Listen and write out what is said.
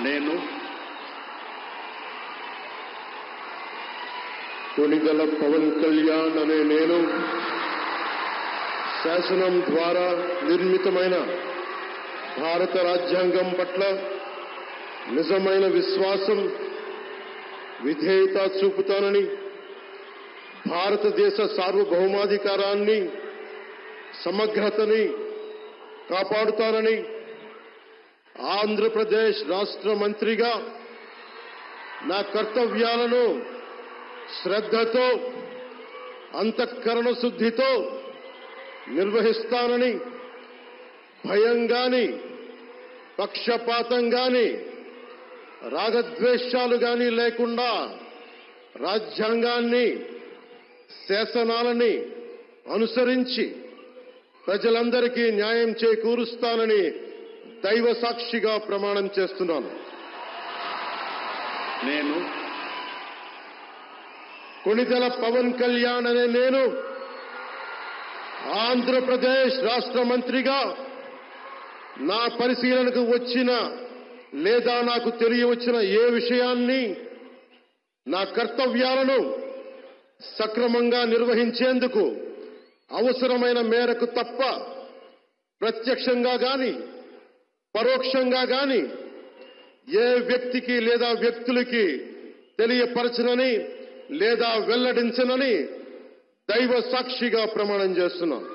నేను కొణిదెల పవన్ కళ్యాణ్ అనే నేను శాసనం ద్వారా నిర్మితమైన భారత రాజ్యాంగం పట్ల నిజమైన విశ్వాసం, విధేయత చూపుతానని, భారతదేశ సార్వభౌమాధికారాన్ని, సమగ్రతని కాపాడుతానని, ఆంధ్రప్రదేశ్ రాష్ట్ర మంత్రిగా నా కర్తవ్యాలను శ్రద్ధతో, అంతఃకరణ శుద్ధితో నిర్వహిస్తానని, భయం గాని, పక్షపాతం గాని, రాగద్వేషాలు గాని లేకుండా రాజ్యాంగాన్ని, శాసనాలని అనుసరించి ప్రజలందరికీ న్యాయం చేకూరుస్తానని దైవ సాక్షిగా ప్రమాణం చేస్తున్నాను. నేను కొణిదెల పవన్ కళ్యాణ్ అనే నేను ఆంధ్రప్రదేశ్ రాష్ట్ర మంత్రిగా నా పరిశీలనకు వచ్చిన లేదా నాకు తెలియవచ్చిన ఏ విషయాన్ని, నా కర్తవ్యాలను సక్రమంగా నిర్వహించేందుకు అవసరమైన మేరకు తప్ప ప్రత్యక్షంగా గాని, పరోక్షంగా గాని ఏ వ్యక్తికి లేదా వ్యక్తులకి తెలియపరచనని లేదా వెల్లడించనని దైవ సాక్షిగా ప్రమాణం చేస్తున్నాను.